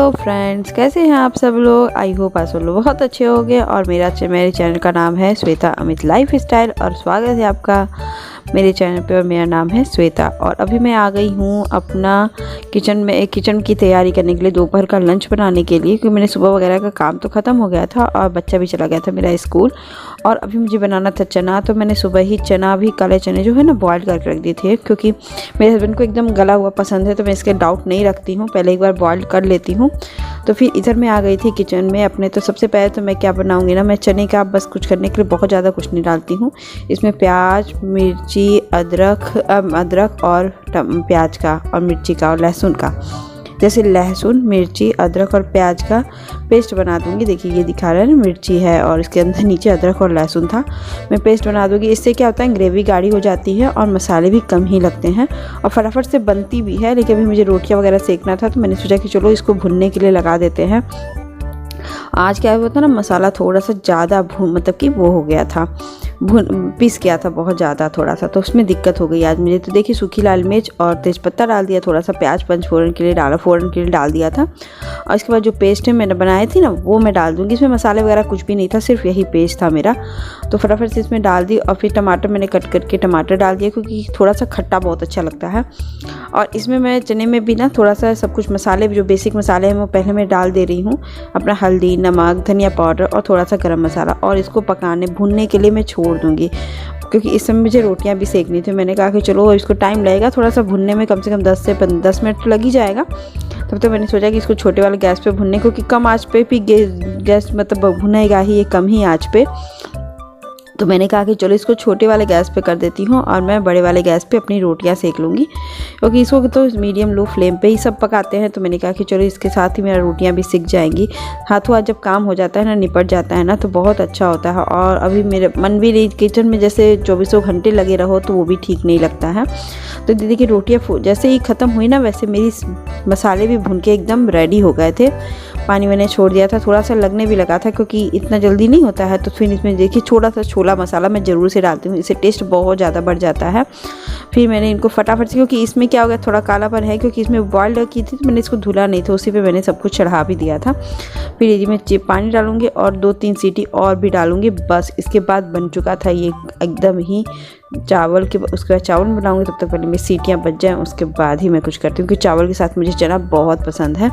Hello friends, कैसे हैं आप सब लोग। आई होप आप सब लोग बहुत अच्छे होंगे। और मेरे चैनल का नाम है श्वेता अमित लाइफ स्टाइल और स्वागत है आपका मेरे चैनल पे। और मेरा नाम है श्वेता और अभी मैं आ गई हूँ अपना किचन की तैयारी करने के लिए, दोपहर का लंच बनाने के लिए, क्योंकि मैंने सुबह वगैरह का काम तो ख़त्म हो गया था और बच्चा भी चला गया था मेरा स्कूल। और अभी मुझे बनाना था चना, तो मैंने सुबह ही चना भी काले चने जो है ना बॉयल करके रख दिए थे, क्योंकि मेरे हस्बैंड को एकदम गला हुआ पसंद है, तो मैं इसके डाउट नहीं रखती हूँ, पहले एक बार बॉयल कर लेती हूँ। तो फिर इधर मैं आ गई थी किचन में अपने। तो सबसे पहले तो मैं क्या बनाऊँगी ना, मैं चने का बस कुछ करने के लिए बहुत ज़्यादा कुछ नहीं डालती हूँ। इसमें प्याज, मिर्ची, अदरक और प्याज का और मिर्ची का और लहसुन का, जैसे लहसुन, मिर्ची, अदरक और प्याज का पेस्ट बना दूंगी। देखिए ये दिखा रहा है ना, मिर्ची है और इसके अंदर नीचे अदरक और लहसुन था। मैं पेस्ट बना दूंगी। इससे क्या होता है, ग्रेवी गाढ़ी हो जाती है और मसाले भी कम ही लगते हैं और फटाफट से बनती भी है। लेकिन अभी मुझे रोटियां वगैरह सेकना था, तो मैंने सोचा कि चलो इसको भुनने के लिए लगा देते हैं। आज क्या हुआ था ना, मसाला थोड़ा सा ज़्यादा मतलब कि वो हो गया था, पीस गया था बहुत ज़्यादा थोड़ा सा, तो उसमें दिक्कत हो गई आज मुझे। तो देखिए सूखी लाल मिर्च और तेज़पत्ता डाल दिया, थोड़ा सा प्याज फोड़न के लिए डाल दिया था। और इसके बाद जो पेस्ट है मैंने बनाई थी ना, वो मैं डाल दूँगी। इसमें मसाले वगैरह कुछ भी नहीं था, सिर्फ यही पेस्ट था मेरा। तो फटाफट से इसमें डाल दी और फिर टमाटर मैंने कट करके टमाटर डाल दिया, क्योंकि थोड़ा सा खट्टा बहुत अच्छा लगता है। और इसमें मैं चने में भी ना थोड़ा सा सब कुछ मसाले, जो बेसिक मसाले हैं वो पहले मैं डाल दे रही हूँ, अपना हल्दी, नमक, धनिया पाउडर और थोड़ा सा गरम मसाला। और इसको भूनने के लिए मैं छोड़ दूँगी, क्योंकि इस समय मुझे रोटियां भी सेकनी थी। मैंने कहा कि चलो इसको टाइम लगेगा थोड़ा सा भुनने में, कम से कम 10 से 10 मिनट तो लग ही जाएगा। तब तो मैंने सोचा कि इसको छोटे वाले गैस पे भुनने, क्योंकि कम आंच पे भी गैस मतलब भुनेगा ही, ये कम ही आंच पे। तो मैंने कहा कि चलो इसको छोटे वाले गैस पे कर देती हूँ और मैं बड़े वाले गैस पे अपनी रोटियां सेक लूँगी, क्योंकि इसको तो मीडियम लो फ्लेम पे ही सब पकाते हैं। तो मैंने कहा कि चलो इसके साथ ही मेरा रोटियां भी सिक जाएंगी। हाथों हाथ जब काम हो जाता है ना, निपट जाता है ना, तो बहुत अच्छा होता है। और अभी मेरे मन भी नहीं, किचन में जैसे 24 घंटे लगे रहो तो वो भी ठीक नहीं लगता है। तो दीदी की रोटियाँ जैसे ही ख़त्म हुई ना, वैसे मेरी मसाले भी भुन के एकदम रेडी हो गए थे। पानी मैंने छोड़ दिया था, थोड़ा सा लगने भी लगा था, क्योंकि इतना जल्दी नहीं होता है। तो फिर इसमें देखिए थोड़ा सा छोला मसाला मैं ज़रूर से डालती हूँ, इससे टेस्ट बहुत ज़्यादा बढ़ जाता है। फिर मैंने इनको फटाफट से, क्योंकि इसमें क्या हो गया, थोड़ा कालापन है, क्योंकि इसमें बॉइल्ड की थी, तो मैंने इसको धुला नहीं था, उसी पे मैंने सब कुछ चढ़ा भी दिया था। फिर यदि मैं पानी डालूंगी और 2-3 सीटी और भी डालूंगी, बस इसके बाद बन चुका था ये एकदम ही चावल के। उसके बाद चावल बनाऊंगी, तब तक पहले मेरी सीटियाँ बच जाएँ, उसके बाद ही मैं कुछ करती हूँ, क्योंकि चावल के साथ मुझे चना बहुत पसंद है।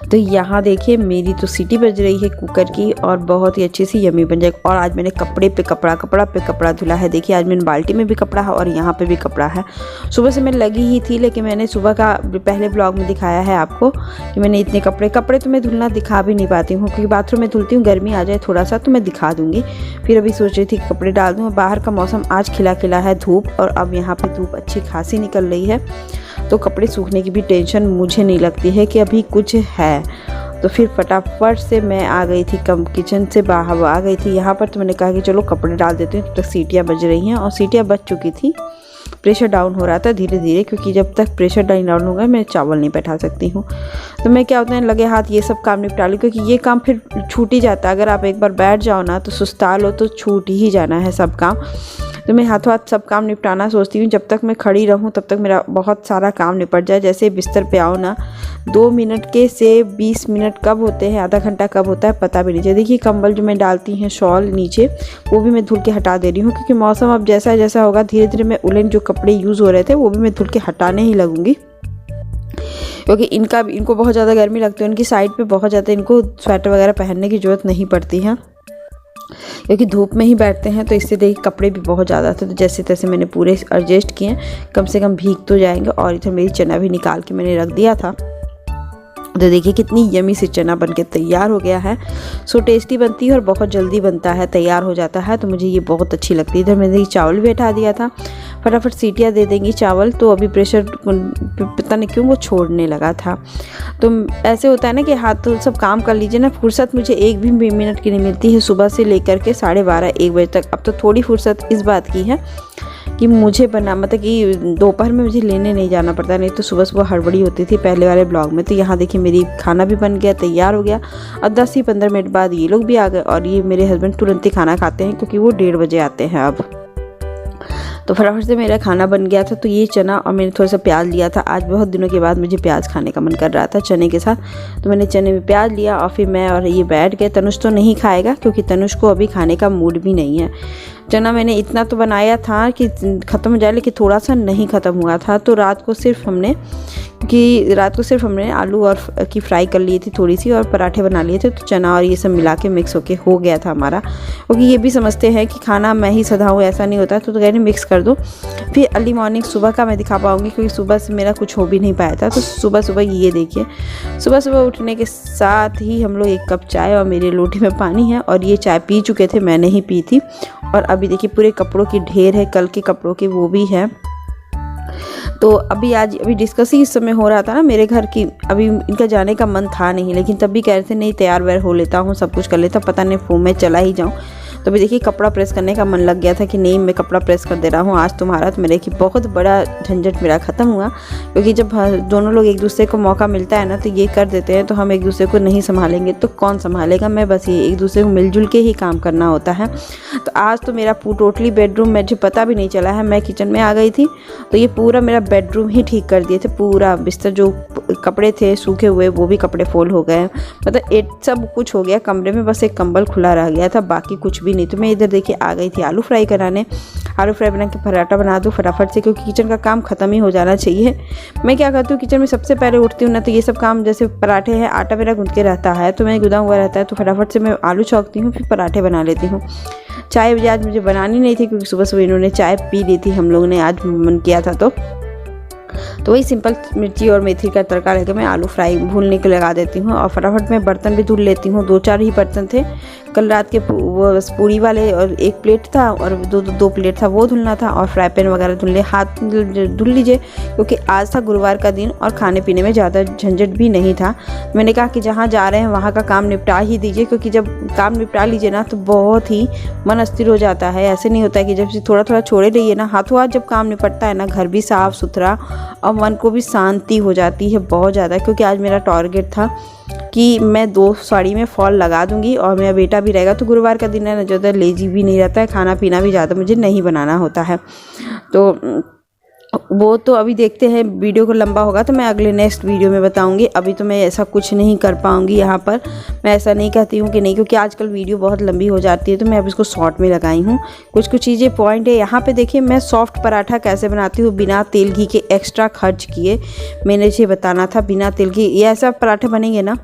तो यहाँ देखिए मेरी तो सीटी बज रही है कुकर की और बहुत ही अच्छी सी यमी बन जाएगी। और आज मैंने कपड़े पे कपड़ा धुला है। देखिए आज मैंने बाल्टी में भी कपड़ा है और यहाँ पे भी कपड़ा है। सुबह से मैं लगी ही थी, लेकिन मैंने सुबह का पहले ब्लॉग में दिखाया है आपको कि मैंने इतने कपड़े तो मैं धुलना दिखा भी नहीं पाती हूँ, क्योंकि बाथरूम में धुलती हूँ, गर्मी आ जाए थोड़ा सा तो मैं दिखा दूँगी। फिर अभी सोच रही थी कपड़े डाल दूँ। बाहर का मौसम आज खिला है धूप, और अब यहाँ पर धूप अच्छी खासी निकल रही है, तो कपड़े सूखने की भी टेंशन मुझे नहीं लगती है कि अभी कुछ है। तो फिर फटाफट से मैं आ गई थी, किचन से बाहर आ गई थी यहाँ पर। तो मैंने कहा कि चलो कपड़े डाल देती हूँ, तब तक सीटियाँ बज रही हैं और सीटियाँ बज चुकी थी। प्रेशर डाउन हो रहा था धीरे धीरे, क्योंकि जब तक प्रेशर डाउन होगा मैं चावल नहीं बैठा सकती हूँ। तो मैं क्या होता है, लगे हाथ ये सब काम निपटा लूँ, क्योंकि ये काम फिर छूट ही जाता है। अगर आप एक बार बैठ जाओ ना, तो सुस्ता लो तो छूट ही जाना है सब काम। तो मैं हाथों हाथ सब काम निपटाना सोचती हूँ, जब तक मैं खड़ी रहूँ तब तक मेरा बहुत सारा काम निपट जाए। जैसे बिस्तर पे आओ ना, 2 मिनट के से 20 मिनट कब होते हैं, आधा घंटा कब होता है पता भी नहीं चलता। देखिए कंबल जो मैं डालती हैं शॉल नीचे, वो भी मैं धुल के हटा दे रही हूँ, क्योंकि मौसम अब जैसा होगा धीरे धीरे मैं उलन जो कपड़े यूज़ हो रहे थे वो भी मैं धुल के हटाने ही लगूँगी, क्योंकि इनको बहुत ज़्यादा गर्मी लगती है। उनकी साइड पे बहुत ज़्यादा इनको स्वेटर वगैरह पहनने की ज़रूरत नहीं पड़ती है, क्योंकि धूप में ही बैठते हैं। तो इससे देखिए कपड़े भी बहुत ज़्यादा थे, तो जैसे तैसे मैंने पूरे एडजस्ट किए, कम से कम भीग तो जाएंगे। और इधर मेरी चना भी निकाल के मैंने रख दिया था। तो देखिए कितनी यमी से चना बनके तैयार हो गया है। सो टेस्टी बनती है और बहुत जल्दी बनता है, तैयार हो जाता है, तो मुझे ये बहुत अच्छी लगती है। इधर मैंने चावल भी हटा दिया था, फटाफट सीटियाँ दे देंगी चावल। तो अभी प्रेशर पता नहीं क्यों वो छोड़ने लगा था। तो ऐसे होता है ना कि हाथ तो सब काम कर लीजिए ना, फुर्सत मुझे एक भी मिनट की नहीं मिलती है सुबह से लेकर के 12:30-1 बजे तक। अब तो थोड़ी फुर्सत इस बात की है कि मुझे मतलब कि दोपहर में मुझे लेने नहीं जाना पड़ता, नहीं तो सुबह सुबह हड़बड़ी होती थी पहले वाले ब्लॉग में। तो यहाँ देखिए मेरी खाना भी बन गया, तैयार हो गया। और 10 ही 15 मिनट बाद ये लोग भी आ गए, और ये मेरे हस्बैंड तुरंत ही खाना खाते हैं, क्योंकि वो 1:30 बजे आते हैं अब। तो फटाफट से मेरा खाना बन गया था। तो ये चना और मैंने थोड़ा सा प्याज लिया था, आज बहुत दिनों के बाद मुझे प्याज खाने का मन कर रहा था चने के साथ। तो मैंने चने में प्याज लिया और फिर मैं और ये बैठ गए। तनुष तो नहीं खाएगा क्योंकि तनुष को अभी खाने का मूड भी नहीं है। चना मैंने इतना तो बनाया था कि ख़त्म हो जाए, लेकिन थोड़ा सा नहीं ख़त्म हुआ था। तो रात को सिर्फ हमने आलू और की फ्राई कर ली थी थोड़ी सी, और पराठे बना लिए थे। तो चना और ये सब मिला के मिक्स होके हो गया था हमारा, क्योंकि ये भी समझते हैं कि खाना मैं ही सधाऊँ, ऐसा नहीं होता। तो कहने मिक्स कर दो। फिर अर्ली मॉर्निंग सुबह का मैं दिखा पाऊँगी, क्योंकि सुबह से मेरा कुछ हो भी नहीं पाया था। तो सुबह ये देखिए, सुबह उठने के साथ ही हम लोग 1 कप चाय और मेरे लोटे में पानी है, और ये चाय पी चुके थे, मैं नहीं पी थी। और अभी देखिए पूरे कपड़ों की ढेर है, कल के कपड़ों की वो भी है। तो अभी डिस्कस ही इस समय हो रहा था ना मेरे घर की। अभी इनका जाने का मन था नहीं, लेकिन तब भी कह रहे थे नहीं तैयार वैयार हो लेता हूँ, सब कुछ कर लेता, पता नहीं फ़ोन में चला ही जाऊँ। तो अभी देखिए कपड़ा प्रेस करने का मन लग गया था कि नहीं मैं कपड़ा प्रेस कर दे रहा हूँ आज तुम्हारा। तो मेरे की बहुत बड़ा झंझट मेरा ख़त्म हुआ, क्योंकि जब दोनों लोग एक दूसरे को मौका मिलता है ना तो ये कर देते हैं। तो हम एक दूसरे को नहीं संभालेंगे तो कौन संभालेगा। मैं बस ये एक दूसरे को मिलजुल के ही काम करना होता है। तो आज तो मेरा टोटली बेडरूम मुझे पता भी नहीं चला है, मैं किचन में आ गई थी तो ये पूरा मेरा बेडरूम ही ठीक कर दिए थे। पूरा बिस्तर जो कपड़े थे सूखे हुए वो भी कपड़े फोल्ड हो गए, मतलब सब कुछ हो गया। कमरे में बस एक कंबल खुला रह गया था, बाकी कुछ भी नहीं। तो मैं इधर देखिए आ गई थी आलू फ्राई कराने। आलू फ्राई बना के पराठा बना दूँ फटाफट से, क्योंकि किचन का काम ख़त्म ही हो जाना चाहिए। मैं क्या करती हूँ किचन में सबसे पहले उठती हूँ ना, तो ये सब काम जैसे पराठे हैं, आटा मेरा गूंथ के रहता है तो मैं गुदा हुआ रहता है, तो फटाफट से मैं आलू छौंकती हूँ, फिर पराठे बना लेती हूँ। चाय भी आज मुझे बनानी नहीं थी, क्योंकि सुबह इन्होंने चाय पी ली थी, हम लोगों ने आज मन किया था। तो वही सिंपल मिर्ची और मेथी का तड़का लेके मैं आलू फ्राई भूनने के लगा देती हूँ। और फटाफट मैं बर्तन भी धुल लेती हूँ। 2-4 ही बर्तन थे कल रात के, वो पूरी वाले, और 1 प्लेट था और 2 प्लेट था वो धुलना था, और फ्राई पैन वगैरह धुलने, हाथ धुल लीजिए, क्योंकि आज था गुरुवार का दिन और खाने पीने में ज़्यादा झंझट भी नहीं था। मैंने कहा कि जहाँ जा रहे हैं वहाँ का काम निपटा ही दीजिए, क्योंकि जब काम निपटा लीजिए ना तो बहुत ही मन अस्थिर हो जाता है। ऐसे नहीं होता है कि जब थोड़ा छोड़े रहिए ना, हाथों हाथ जब काम निपटता है ना, घर भी साफ़ सुथरा और मन को भी शांति हो जाती है बहुत ज़्यादा। क्योंकि आज मेरा टारगेट था कि मैं 2 साड़ी में फॉल लगा दूंगी, और मेरा बेटा भी रहेगा। तो गुरुवार का दिन है ना, ज़्यादा लेजी भी नहीं रहता है, खाना पीना भी ज़्यादा मुझे नहीं बनाना होता है। तो वो तो अभी देखते हैं, वीडियो को लंबा होगा तो मैं अगले नेक्स्ट वीडियो में बताऊंगी। अभी तो मैं ऐसा कुछ नहीं कर पाऊंगी यहाँ पर। मैं ऐसा नहीं कहती हूँ कि नहीं, क्योंकि आजकल वीडियो बहुत लंबी हो जाती है, तो मैं अब इसको शॉर्ट में लगाई हूँ। कुछ चीज़ें पॉइंट है यहाँ पे। देखिए मैं सॉफ्ट पराठा कैसे बनाती हूँ बिना तेल घी के एक्स्ट्रा खर्च किए, मैंने इसे बताना था। बिना तेल घी ये ऐसा पराठे बनेंगे ना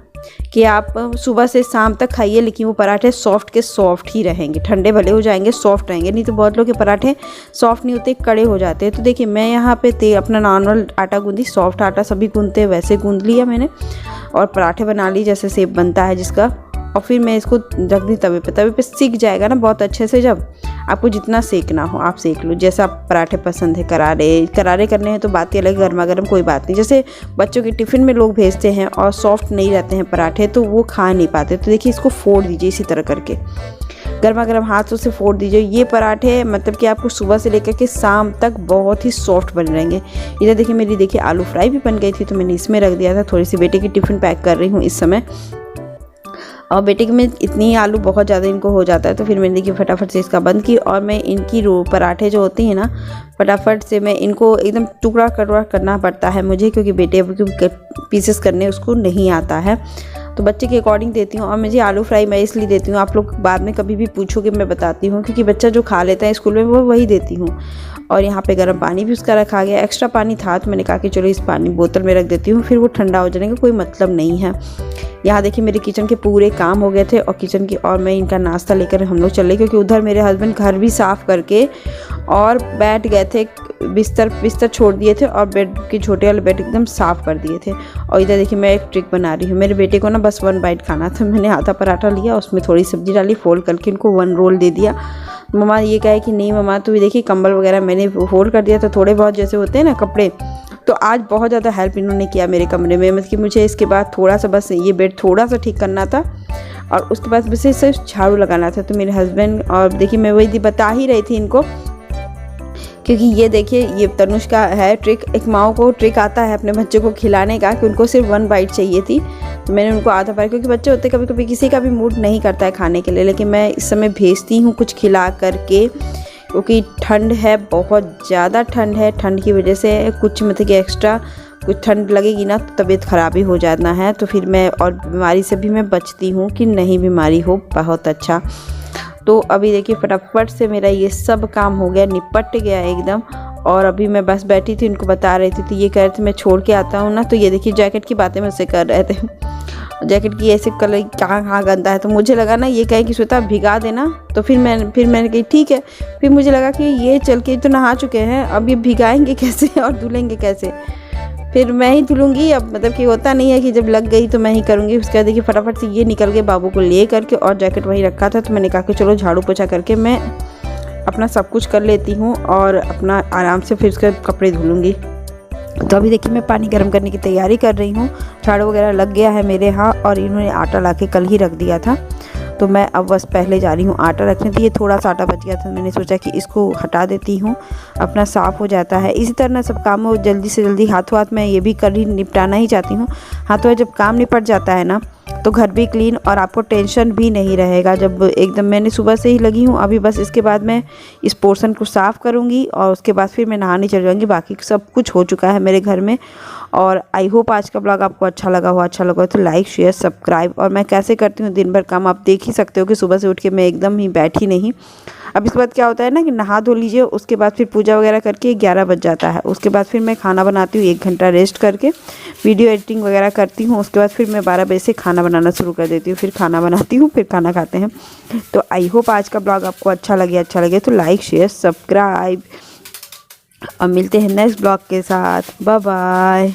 कि आप सुबह से शाम तक खाइए, लेकिन वो पराठे सॉफ्ट के सॉफ्ट ही रहेंगे। ठंडे भले हो जाएंगे, सॉफ्ट रहेंगे। नहीं तो बहुत लोग के पराठे सॉफ्ट नहीं होते, कड़े हो जाते हैं। तो देखिए मैं यहाँ पे अपना नॉर्मल आटा गूंदी, सॉफ्ट आटा सभी गूंदते हैं वैसे गूंद लिया मैंने, और पराठे बना ली जैसे शेप बनता है जिसका। और फिर मैं इसको रख दी तवे पे सीख जाएगा ना बहुत अच्छे से। जब आपको जितना सेकना हो आप सेक लो, जैसा आप पराठे पसंद है। करारे करने हैं तो बात ही अलग, गर्मा गर्म कोई बात नहीं। जैसे बच्चों के टिफ़िन में लोग भेजते हैं और सॉफ्ट नहीं रहते हैं पराठे तो वो खा नहीं पाते। तो देखिए इसको फोड़ दीजिए इसी तरह करके, गर्मा गर्म हाथों से फोड़ दीजिए। ये पराठे मतलब कि आपको सुबह से लेकर के शाम तक बहुत ही सॉफ्ट बन रहेंगे। इधर देखिए मेरी देखिए आलू फ्राई भी बन गई थी, तो मैंने इसमें रख दिया था। थोड़ी सी बेटे की टिफ़िन पैक कर रही हूँ इस समय, और बेटे के में इतनी आलू बहुत ज़्यादा इनको हो जाता है। तो फिर मैंने देखिए फटाफट से इसका बंद की, और मैं इनकी पराठे जो होती हैं ना, फटाफट से मैं इनको एकदम टुकड़ा करना पड़ता है मुझे, क्योंकि बेटे पीसेस करने उसको नहीं आता है। तो बच्चे के अकॉर्डिंग देती हूँ। और मुझे आलू फ्राई मैं इसलिए देती हूँ, आप लोग बाद में कभी भी पूछोगे मैं बताती हूँ, क्योंकि बच्चा जो खा लेता है स्कूल में वो वही देती हूँ। और यहाँ पे गर्म पानी भी उसका रखा गया, एक्स्ट्रा पानी था तो मैंने कहा कि चलो इस पानी बोतल में रख देती हूँ, फिर वो ठंडा हो जाने का कोई मतलब नहीं है। यहाँ देखिए मेरे किचन के पूरे काम हो गए थे, और किचन की और मैं इनका नाश्ता लेकर हम लोग चले, क्योंकि उधर मेरे हस्बैंड घर भी साफ़ करके और बैठ गए थे, बिस्तर छोड़ दिए थे और बेड के छोटे वाले बेड एकदम साफ़ कर दिए थे। और इधर देखिए मैं एक ट्रिक बना रही हूँ। मेरे बेटे को ना बस 1 बाइट खाना था, मैंने आधा पराठा लिया, उसमें थोड़ी सब्जी डाली, फोल्ड करके इनको 1 रोल दे दिया। मम्मा ये कहे कि नहीं मम्मा, तो ये देखिए कंबल वगैरह मैंने फोल्ड कर दिया था, थोड़े बहुत जैसे होते हैं ना कपड़े। तो आज बहुत ज़्यादा हेल्प इन्होंने किया मेरे कमरे में, मतलब कि मुझे इसके बाद थोड़ा सा बस ये बेड थोड़ा सा ठीक करना था, और उसके बाद बस सिर्फ झाड़ू लगाना था। तो मेरे हस्बैंड, और देखिए मैं वही बता ही रही थी इनको, क्योंकि ये देखिए ये तनुष का है ट्रिक। एक माँ को ट्रिक आता है अपने बच्चे को खिलाने का, कि उनको सिर्फ 1 बाइट चाहिए थी, तो मैंने उनको आधा पाया, क्योंकि बच्चे होते कभी कभी किसी का भी मूड नहीं करता है खाने के लिए, लेकिन मैं इस समय भेजती हूँ कुछ खिला करके, क्योंकि ठंड है, बहुत ज़्यादा ठंड है। ठंड की वजह से कुछ मतलब कि एक्स्ट्रा कुछ ठंड लगेगी ना तो तबीयत ख़राब ही हो जाना है, तो फिर मैं और बीमारी से भी मैं बचती हूँ कि नहीं बीमारी हो। बहुत अच्छा। तो अभी देखिए फटाफट से मेरा ये सब काम हो गया, निपट गया एकदम। और अभी मैं बस बैठी थी, इनको बता रही थी, तो ये कह रहे थे मैं छोड़ के आता हूँ ना। तो ये देखिए जैकेट की बातें मुझसे कर रहे थे, जैकेट की ऐसे कलर कहाँ गंदा है। तो मुझे लगा ना ये कहे कि श्वेता भिगा देना, तो फिर मैंने कही ठीक है। फिर मुझे लगा कि ये चल के तो नहा चुके हैं, अब ये भिगाएंगे कैसे और धुलेंगे कैसे। फिर मैं ही धुलूँगी अब, मतलब कि होता नहीं है कि जब लग गई तो मैं ही करूँगी। उसके बाद देखिए फटाफट से ये निकल गए बाबू को ले करके, और जैकेट वहीं रखा था। तो मैंने कहा कि चलो झाड़ू पोछा करके मैं अपना सब कुछ कर लेती हूँ और अपना आराम से फिर उसके कपड़े धुलूँगी। तो अभी देखिए मैं पानी गर्म करने की तैयारी कर रही हूँ। झाड़ू वगैरह लग गया है मेरे यहाँ, और इन्होंने आटा ला के कल ही रख दिया था। तो मैं अब बस पहले जा रही हूँ आटा रखने। तो ये थोड़ा सा आटा बच गया था, मैंने सोचा कि इसको हटा देती हूँ, अपना साफ़ हो जाता है। इसी तरह सब काम हो जल्दी से जल्दी, हाथों हाथ मैं ये भी कर ही निपटाना ही चाहती हूँ। हाथों हाथ जब काम निपट जाता है ना तो घर भी क्लीन, और आपको टेंशन भी नहीं रहेगा। जब एकदम मैंने सुबह से ही लगी हूँ, अभी बस इसके बाद मैं इस पोर्शन को साफ़ करूँगी और उसके बाद फिर मैं नहाने चल जाऊँगी। बाकी सब कुछ हो चुका है मेरे घर में। और आई होप आज का ब्लॉग आपको अच्छा लगा हो तो लाइक शेयर सब्सक्राइब। और मैं कैसे करती हूँ दिन भर काम आप देख ही सकते हो कि सुबह से उठ के मैं एकदम ही बैठी नहीं। अब इसके बाद क्या होता है ना कि नहा धो लीजिए, उसके बाद फिर पूजा वगैरह करके 11 बज जाता है। उसके बाद फिर मैं खाना बनाती हूँ, 1 घंटा रेस्ट करके वीडियो एडिटिंग वगैरह करती हूँ। उसके बाद फिर मैं 12 बजे से खाना बनाना शुरू कर देती हूँ। फिर खाना बनाती हूँ, फिर खाना खाते हैं। तो आई होप आज का ब्लॉग आपको अच्छा लगे तो लाइक शेयर सब्सक्राइब, और मिलते हैं नेक्स्ट ब्लॉग के साथ। Bye bye.